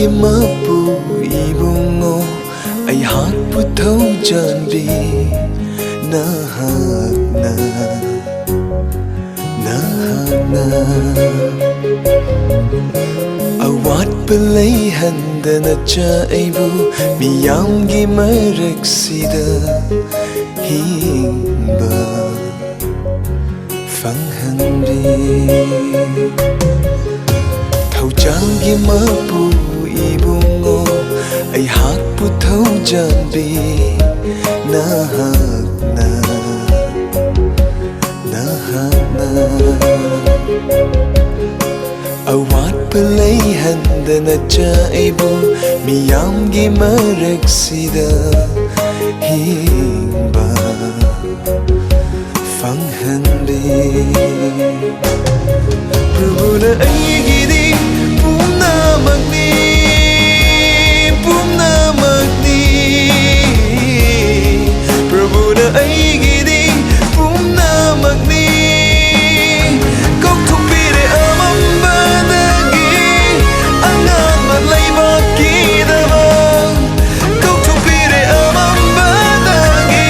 ꯊꯧꯖꯥꯜꯒꯤ ꯃꯄꯨ ꯏꯕꯨꯡꯉꯣ ꯑꯩꯍꯥꯛꯄꯨ ꯊꯧꯖꯥꯟꯕꯤ ꯅꯍꯥꯛꯅ ꯑꯋꯥꯠꯄ ꯂꯩꯍꯟꯗꯅ ꯑꯩꯕꯨ ꯃꯤꯌꯥꯝꯒꯤ ꯃꯔꯛꯁꯤꯗ ꯍꯤꯡꯕ ꯐꯪꯍꯟꯕꯤ ꯊꯧꯖꯥꯜꯒꯤ ꯃꯄꯨ ꯏꯕꯨꯡꯉꯣ ꯑꯩꯍꯥꯛꯄꯨ ꯊꯧꯖꯥꯟꯕꯤ ꯅꯍꯥꯛꯅ ꯑꯋꯥꯠꯄ ꯂꯩꯍꯟꯗꯅ ꯑꯩꯕꯨ ꯃꯤꯌꯥꯝꯒꯤ ꯃꯔꯛꯁꯤꯗ ꯍꯤꯡꯕ ꯐꯪꯍꯟꯕꯤ ꯄ꯭ꯔꯚꯨꯅ ꯑꯩꯒꯤꯗꯤ ꯄꯨꯝꯅꯃꯛꯅꯤ ꯄꯨꯝꯅꯃꯛꯅꯤ ꯄ꯭ꯔꯚꯨꯅ ꯑꯩꯒꯤꯗꯤ ꯄꯨꯝꯅꯃꯛꯅꯤ ꯀꯧꯊꯣꯛꯄꯤꯔꯦ ꯑꯃꯝꯕꯗꯒꯤ ꯑꯉꯥꯟꯕ ꯂꯩꯕꯥꯛꯀꯤꯗꯃꯛ ꯀꯧꯊꯣꯛꯄꯤꯔꯦ ꯑꯃꯝꯕꯗꯒꯤ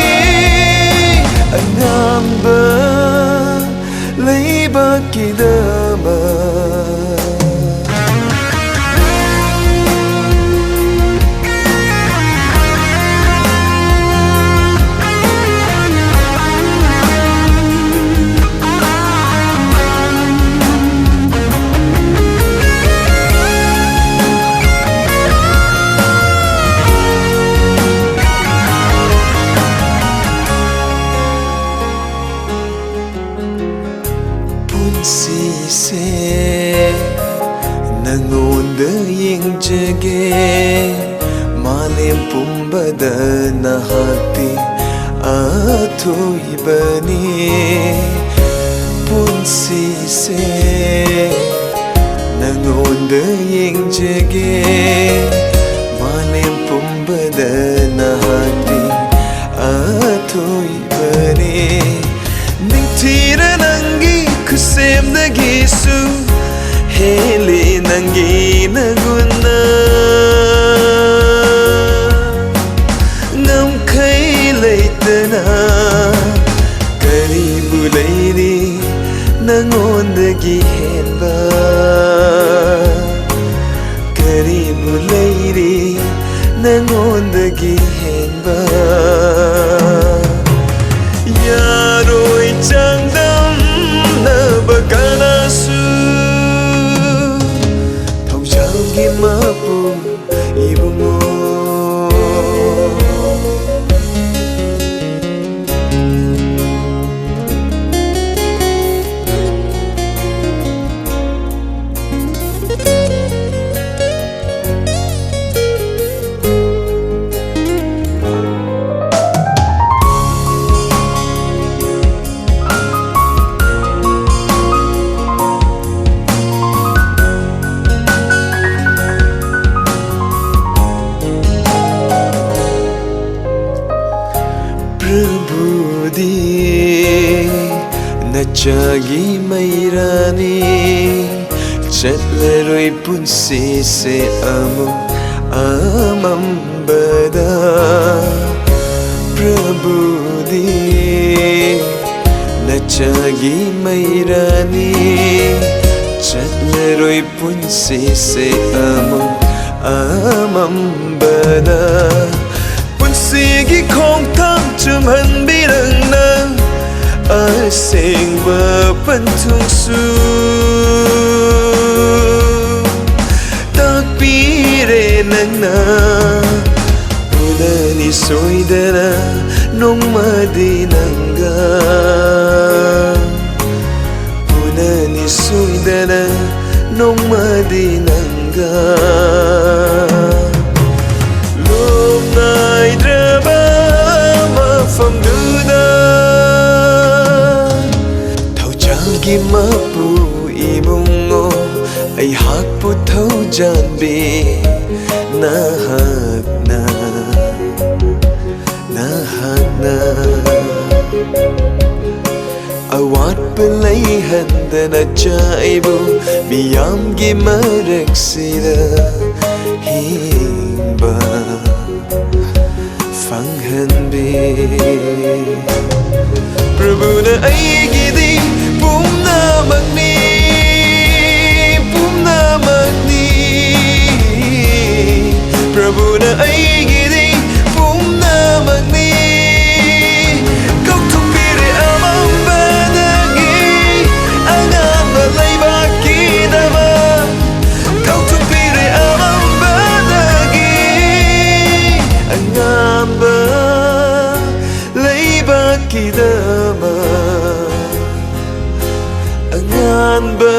ꯑꯉꯥꯟꯕ ꯂꯩꯕꯥꯛꯀꯤꯗꯃꯛ ꯄꯨꯟꯁꯤꯁꯦ ꯅꯉꯣꯟꯗ ꯌꯦꯡꯖꯒꯦ ꯃꯥꯂꯦꯝ ꯄꯨꯝꯕꯗ ꯅꯍꯥꯛꯇꯤ ꯑꯊꯣꯏꯕꯅꯤ ꯄꯨꯟꯁꯤꯁꯦ ꯅꯉꯣꯟꯗ ꯌꯦꯡꯖꯒꯦ ꯃꯥꯂꯦꯝ ꯄꯨꯝꯕꯗ ꯅꯍꯥꯛꯇꯤ ꯑꯊꯣꯏꯕꯅꯤ ꯅꯤꯡꯊꯤꯅ ꯅꯪꯒꯤ ꯈꯨꯠꯁꯦꯝꯗꯒꯤꯁꯨ ꯍꯦꯜꯂꯤ ꯅꯪꯒꯤ ꯅꯒꯨꯟꯅ ꯉꯝꯈꯩ ꯂꯩꯇꯅ ꯀꯔꯤꯕꯨ ꯂꯩꯔꯤ ꯅꯉꯣꯟꯗꯒꯤ ꯍꯦꯟꯕ ꯀꯔꯤꯕꯨ ꯂꯩꯔꯤ ꯅꯉꯣꯟꯗꯒꯤ ꯍꯦꯟꯕ 야로이 짱담나바 가나수 ꯊꯧꯖꯥꯜꯒꯤ ꯃꯄꯨ 이붕ꯉꯣ प्रभुदी नचागी मैरानी चलरोई पुंसीसे अमम्बदा प्रभुदी नचागी मैरानी चलरोई पुंसीसे अमम्बदा पुंसीगी खोंगथाम ꯆꯨꯝꯍꯟꯕꯤꯔꯪꯅ ꯑꯁꯦꯡꯕ ꯄꯟꯊꯨꯡꯁꯨ ꯇꯥꯛꯄꯤꯔꯦ ꯅꯪꯅ ꯎꯅꯅꯤ ꯁꯣꯏꯗꯅ ꯅꯣꯡꯃꯗꯤ ꯅꯪꯒ ꯎꯅꯅꯤ ꯁꯣꯏꯗꯅ ꯅꯣꯡꯃꯗꯤ ꯅꯪꯒ ꯂꯣꯝꯅꯥꯏꯗ꯭ꯔꯕ ꯃꯐꯝꯗꯨꯗ ꯊꯧꯖꯥꯜꯒꯤ ꯃꯄꯨ 이붕ꯉꯣ ꯑꯩꯍꯥꯛꯄꯨ ꯊꯧꯖꯥꯟꯕꯤ ꯅꯍꯥꯛꯅ ꯑꯋꯥꯠꯄ ꯂꯩꯍꯟꯗꯅ ꯑꯩꯕꯨ ꯃꯤꯌꯥꯝꯒꯤ ꯃꯔꯛꯁꯤꯗ ꯍꯤꯡꯕ ꯐꯪꯍꯟꯕꯤ ꯄ꯭ꯔꯚꯨꯅ ꯑꯩꯒꯤꯗꯤ ꯄꯨꯝꯅꯃꯛꯅꯤ ꯄꯨꯝꯅꯃꯛꯅꯤ ꯄ꯭ꯔꯚꯨꯅ ꯑꯩꯒꯤꯗꯤ ꯄꯨꯝꯅꯃꯛꯅꯤ ꯀꯧꯊꯣꯛꯄꯤꯔꯦ ꯑꯃꯝꯕꯗꯒꯤ ꯑꯉꯥꯟꯕ ꯂꯩꯕꯥꯛꯀꯤꯗꯃꯛ ꯀꯧꯊꯣꯛꯄꯤꯔꯦ ꯑꯃꯝꯕꯗꯒꯤ ꯑꯉꯥꯟꯕ ꯂꯩꯕꯥꯛꯀꯤꯗꯃꯛ ꯑꯉꯥꯟꯕ